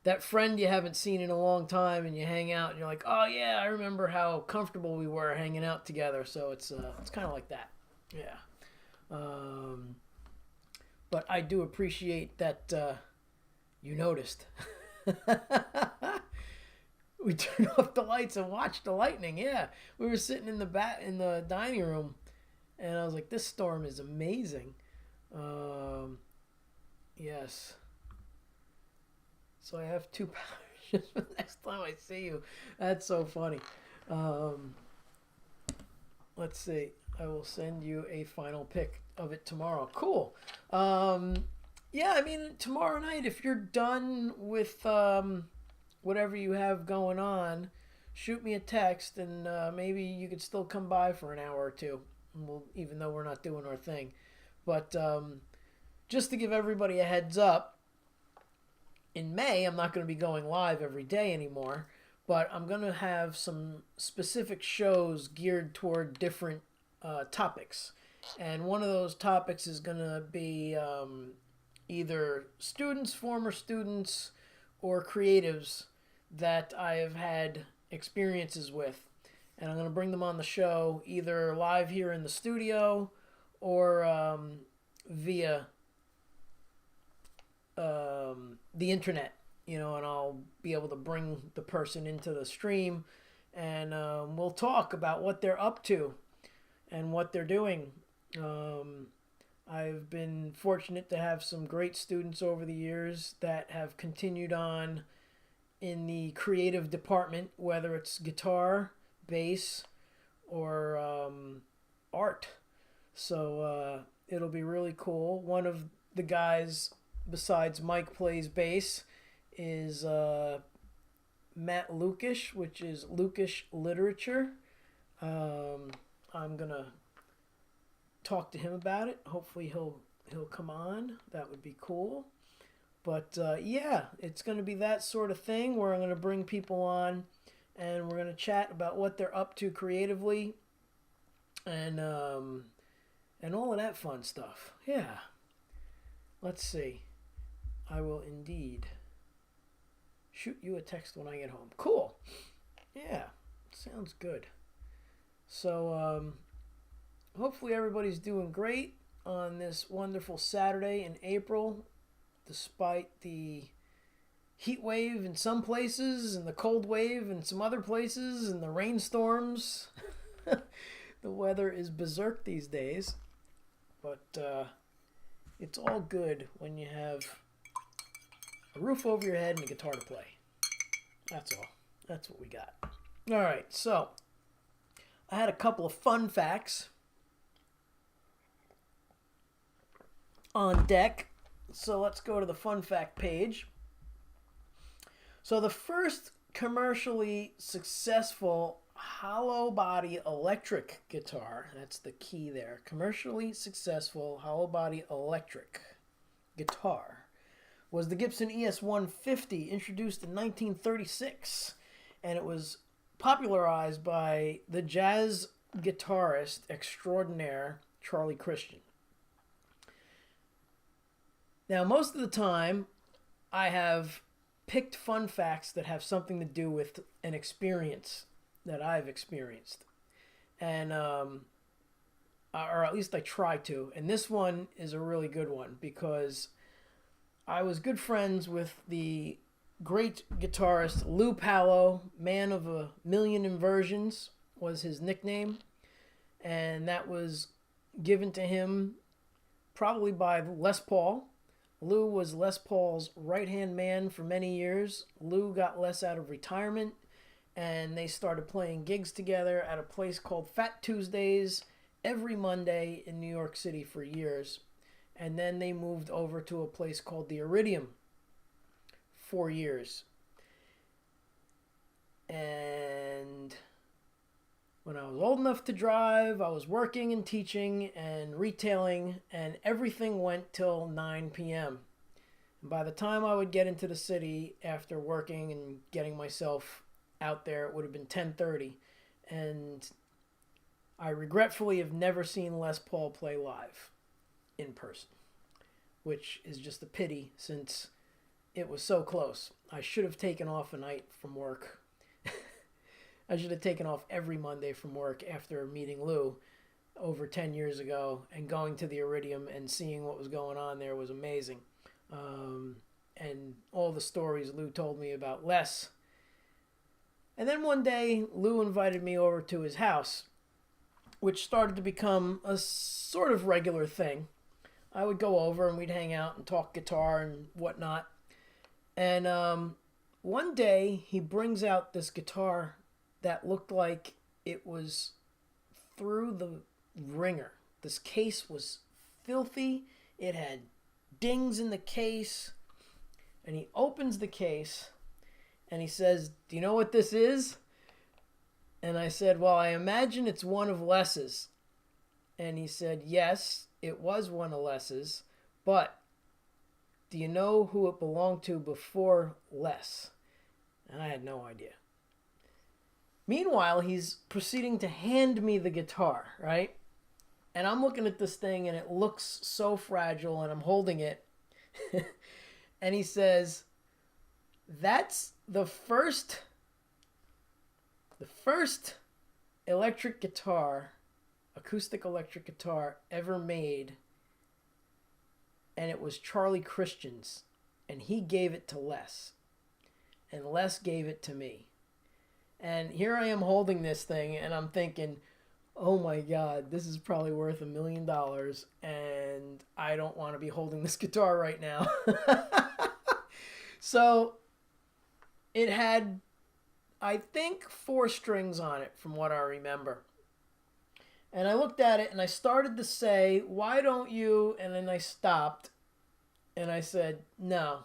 that friend you haven't seen in a long time, and you hang out, and you're like, oh yeah, I remember how comfortable we were hanging out together. So it's kind of like that. Yeah. But I do appreciate that you noticed. We turned off the lights and watched the lightning. Yeah, we were sitting in the dining room, and I was like, "This storm is amazing." Yes. So I have 2 powers just for the next time I see you. That's so funny. Let's see. I will send you a final pic of it tomorrow. Cool. Yeah, I mean, tomorrow night, if you're done with whatever you have going on, shoot me a text, and maybe you could still come by for an hour or two, even though we're not doing our thing. But just to give everybody a heads up, in May, I'm not going to be going live every day anymore, but I'm going to have some specific shows geared toward different topics. And one of those topics is going to be either students, former students, or creatives that I have had experiences with. And I'm going to bring them on the show either live here in the studio or via the internet, and I'll be able to bring the person into the stream, and we'll talk about what they're up to and what they're doing. I've been fortunate to have some great students over the years that have continued on in the creative department, whether it's guitar, bass, or art. So it'll be really cool. One of the guys, besides Mike plays bass, is Matt Lukish, which is Lukish Literature. I'm gonna talk to him about it. Hopefully he'll come on. That would be cool. But yeah, it's gonna be that sort of thing where I'm gonna bring people on, and we're gonna chat about what they're up to creatively, and all of that fun stuff. Yeah. Let's see. I will indeed shoot you a text when I get home. Cool. Yeah, sounds good. So hopefully everybody's doing great on this wonderful Saturday in April, despite the heat wave in some places and the cold wave in some other places and the rainstorms. The weather is berserk these days, but it's all good when you have a roof over your head and a guitar to play. That's all. That's what we got. All right, so I had a couple of fun facts on deck. So let's go to the fun fact page. So the first commercially successful hollow body electric guitar, that's the key there, commercially successful hollow body electric guitar was the Gibson ES-150, introduced in 1936, and it was popularized by the jazz guitarist extraordinaire Charlie Christian. Now, most of the time, I have picked fun facts that have something to do with an experience that I've experienced. And, or at least I try to. And this one is a really good one because I was good friends with the great guitarist Lou Pallow, man of a million inversions was his nickname. And that was given to him probably by Les Paul. Lou was Les Paul's right-hand man for many years. Lou got Les out of retirement, and they started playing gigs together at a place called Fat Tuesdays every Monday in New York City for years. And then they moved over to a place called the Iridium for years. And when I was old enough to drive, I was working and teaching and retailing, and everything went till 9 p.m. And by the time I would get into the city after working and getting myself out there, it would have been 10:30. And I regretfully have never seen Les Paul play live in person, which is just a pity since it was so close. I should have taken off a night from work. I should have taken off every Monday from work after meeting Lou over 10 years ago, and going to the Iridium and seeing what was going on there was amazing. And all the stories Lou told me about Les. And then one day, Lou invited me over to his house, which started to become a sort of regular thing. I would go over and we'd hang out and talk guitar and whatnot. And one day, he brings out this guitar that looked like it was through the ringer. This case was filthy. It had dings in the case. And he opens the case and he says, "Do you know what this is?" And I said, "Well, I imagine it's one of Les's." And he said, "Yes, it was one of Les's, but do you know who it belonged to before Les?" And I had no idea. Meanwhile, he's proceeding to hand me the guitar, right? And I'm looking at this thing and it looks so fragile and I'm holding it. And he says, "That's the first electric guitar, acoustic electric guitar ever made. And it was Charlie Christian's. And he gave it to Les. And Les gave it to me." And here I am holding this thing, and I'm thinking, oh my God, this is probably worth $1 million, and I don't want to be holding this guitar right now. So it had, I think, 4 strings on it from what I remember. And I looked at it, and I started to say, "Why don't you?" And then I stopped, and I said, "No."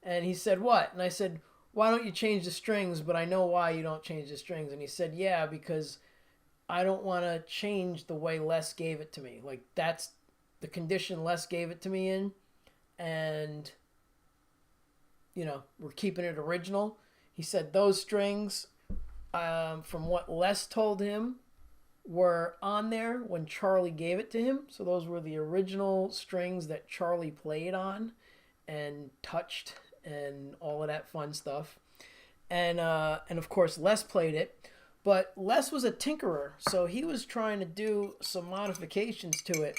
And he said, "What?" And I said, "Why don't you change the strings? But I know why you don't change the strings." And he said, "Yeah, because I don't want to change the way Les gave it to me. Like, that's the condition Les gave it to me in. And, you know, we're keeping it original." He said those strings, from what Les told him, were on there when Charlie gave it to him. So those were the original strings that Charlie played on and touched and all of that fun stuff. And of course Les played it, but Les was a tinkerer, so he was trying to do some modifications to it.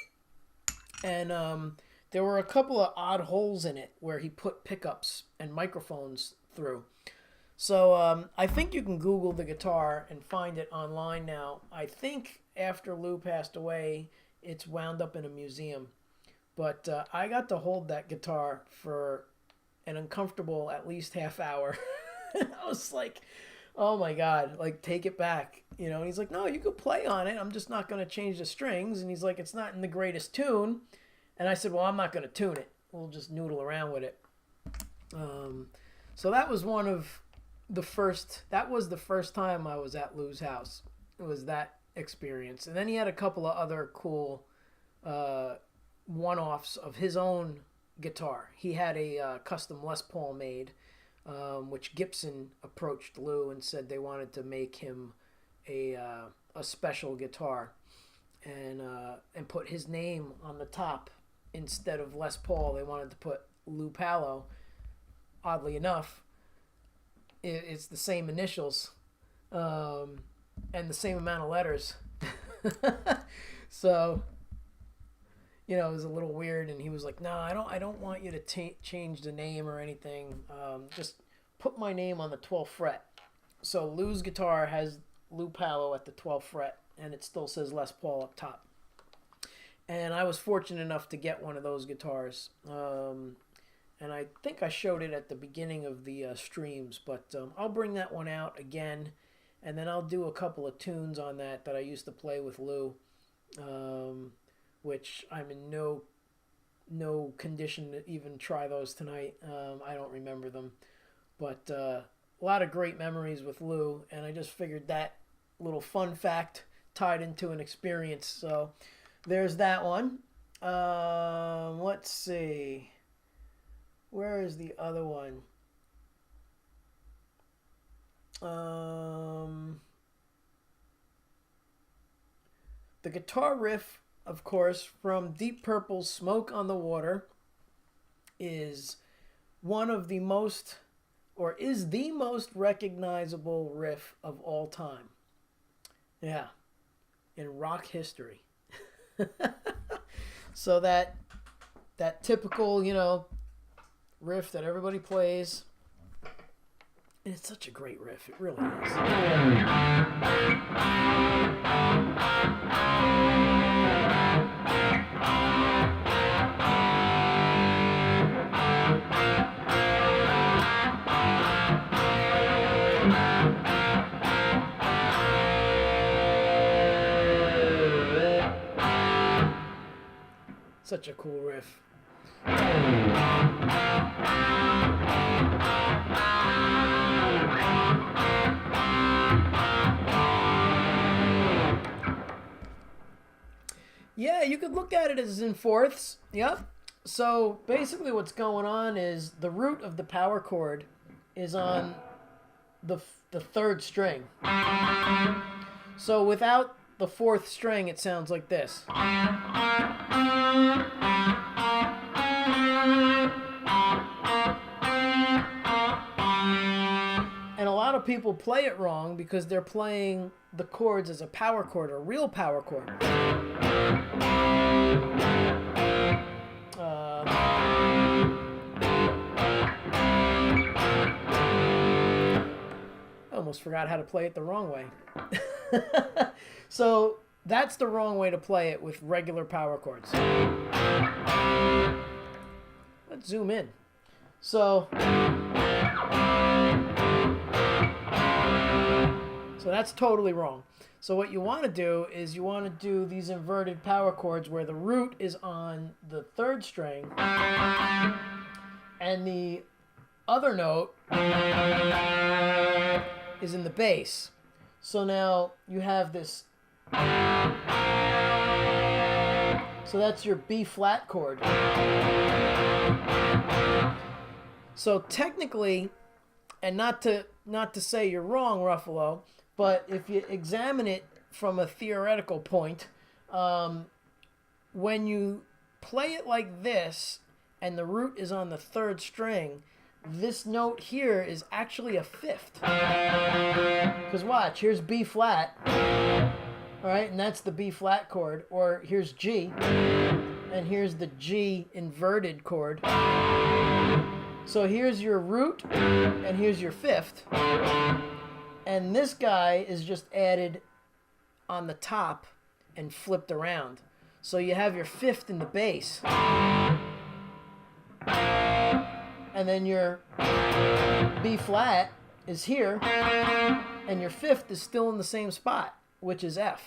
And there were a couple of odd holes in it where he put pickups and microphones through. So I think you can Google the guitar and find it online now. I think after Lou passed away, it's wound up in a museum. But I got to hold that guitar for an uncomfortable at least half hour. I was like, oh my God, like, take it back. You know, and he's like, "No, you could play on it. I'm just not going to change the strings." And he's like, "It's not in the greatest tune." And I said, "Well, I'm not going to tune it. We'll just noodle around with it." So that was the first time I was at Lou's house. It was that experience. And then he had a couple of other cool one-offs of his own guitar. He had a custom Les Paul made, which Gibson approached Lou and said they wanted to make him a special guitar, and put his name on the top instead of Les Paul. They wanted to put Lou Pallo. Oddly enough, it's the same initials, and the same amount of letters. So, it was a little weird, and he was like, "No, I don't want you to change the name or anything. Just put my name on the 12th fret." So Lou's guitar has Lou Pallo at the 12th fret, and it still says Les Paul up top. And I was fortunate enough to get one of those guitars. And I think I showed it at the beginning of the streams, but I'll bring that one out again, and then I'll do a couple of tunes on that I used to play with Lou, which I'm in no condition to even try those tonight. I don't remember them, but a lot of great memories with Lou, and I just figured that little fun fact tied into an experience. So there's that one. Let's see. Where is the other one? The guitar riff, of course, from Deep Purple's Smoke on the Water is one of the most, or is the most recognizable riff of all time. Yeah, in rock history. So that typical, riff that everybody plays. And it's such a great riff. It really is. Such a cool riff. Yeah, you could look at it as in fourths. Yep. So basically what's going on is the root of the power chord is on the third string. So without the fourth string, it sounds like this. And a lot of people play it wrong because they're playing the chords as a power chord, or a real power chord. I almost forgot how to play it the wrong way. So that's the wrong way to play it with regular power chords. Let's zoom in. So that's totally wrong. So what you want to do is you want to do these inverted power chords where the root is on the third string and the other note is in the bass. So now you have this. So that's your B flat chord. So technically, and not to say you're wrong, Ruffalo, but if you examine it from a theoretical point, when you play it like this and the root is on the third string, this note here is actually a fifth. Because watch, here's B flat, all right, and that's the B flat chord, or here's G, and here's the G inverted chord. So here's your root, and here's your fifth. And this guy is just added on the top and flipped around. So you have your fifth in the bass. And then your B flat is here, and your fifth is still in the same spot, which is F.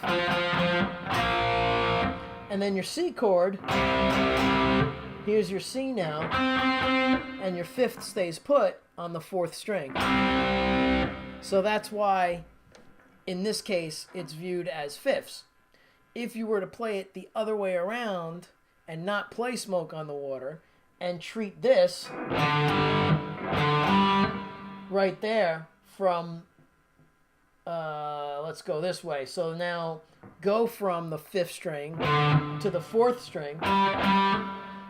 And then your C chord, here's your C now, and your fifth stays put on the fourth string. So that's why, in this case, it's viewed as fifths. If you were to play it the other way around and not play Smoke on the Water, and treat this right there from, let's go this way. So now go from the 5th string to the 4th string.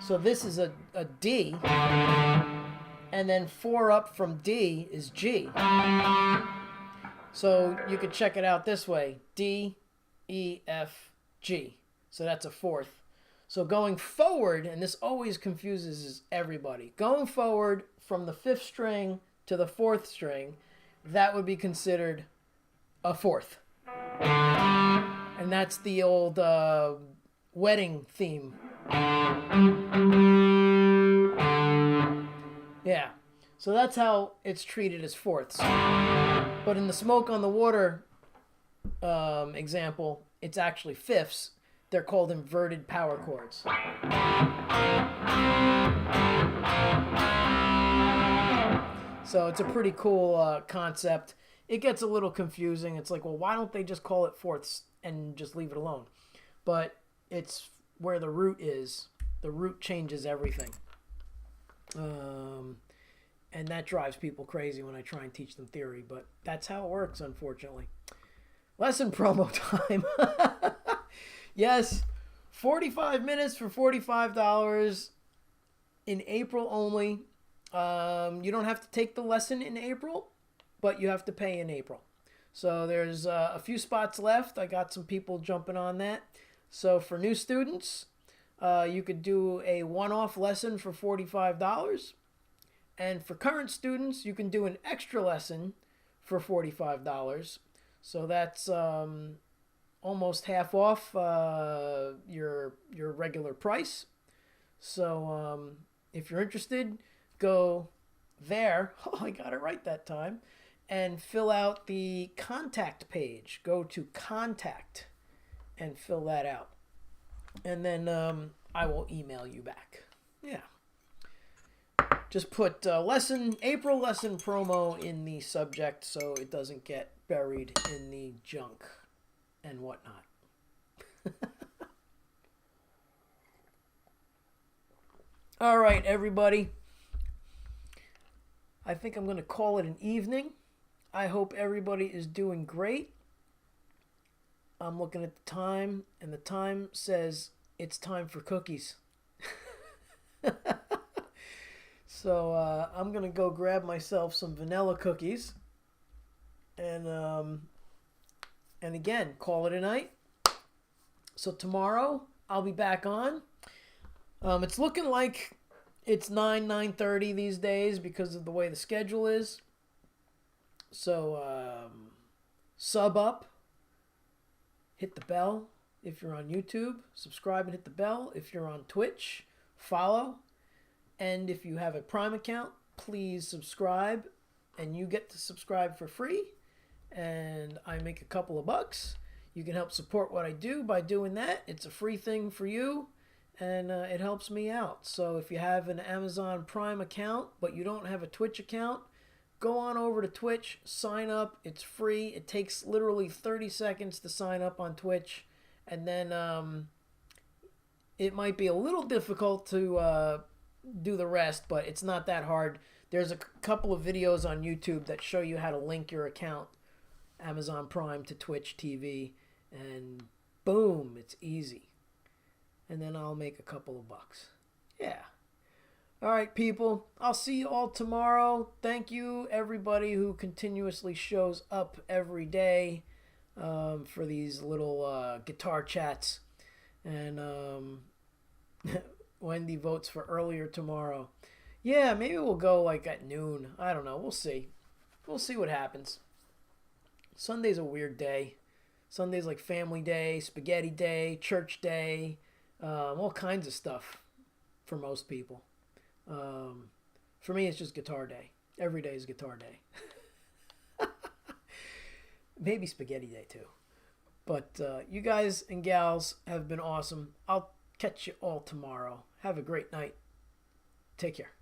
So this is a D, and then 4 up from D is G. So you could check it out this way: D, E, F, G. So that's a 4th. So going forward, and this always confuses everybody, going forward from the 5th string to the 4th string, that would be considered a 4th. And that's the old wedding theme. Yeah. So that's how it's treated as 4ths. But in the Smoke on the Water example, it's actually 5ths. They're called inverted power chords. So it's a pretty cool concept. It gets a little confusing. It's like, well, why don't they just call it 4ths and just leave it alone? But it's where the root is. The root changes everything. And that drives people crazy when I try and teach them theory. But that's how it works, unfortunately. Lesson promo time. Yes, 45 minutes for $45 in April only. You don't have to take the lesson in April, but you have to pay in April. So there's a few spots left. I got some people jumping on that. So for new students, you could do a one-off lesson for $45. And for current students, you can do an extra lesson for $45. So that's almost half off your regular price. So if you're interested, go there. Oh, I got it right that time. And fill out the contact page. Go to contact and fill that out. And then I will email you back. Yeah. Just put April lesson promo in the subject so it doesn't get buried in the junk and whatnot. All right, everybody. I think I'm going to call it an evening. I hope everybody is doing great. I'm looking at the time, and the time says it's time for cookies. So I'm going to go grab myself some vanilla cookies. And again, call it a night. So tomorrow, I'll be back on. It's looking like it's 9:30 these days because of the way the schedule is. So sub up. Hit the bell if you're on YouTube. Subscribe and hit the bell. If you're on Twitch, follow. And if you have a Prime account, please subscribe. And you get to subscribe for free. And I make a couple of bucks. You can help support what I do by doing that. It's a free thing for you. And it helps me out. So if you have an Amazon Prime account, but you don't have a Twitch account, go on over to Twitch, sign up. It's free. It takes literally 30 seconds to sign up on Twitch. And then it might be a little difficult to do the rest, but it's not that hard. There's a couple of videos on YouTube that show you how to link your account, Amazon Prime, to Twitch TV. And boom, it's easy. And then I'll make a couple of bucks. Yeah. All right, people. I'll see you all tomorrow. Thank you, everybody who continuously shows up every day for these little guitar chats. And Wendy votes for earlier tomorrow. Yeah, maybe we'll go like at noon. I don't know. We'll see. We'll see what happens. Sunday's a weird day. Sunday's like family day, spaghetti day, church day. All kinds of stuff for most people. For me, it's just guitar day. Every day is guitar day. Maybe spaghetti day too. But you guys and gals have been awesome. I'll catch you all tomorrow. Have a great night. Take care.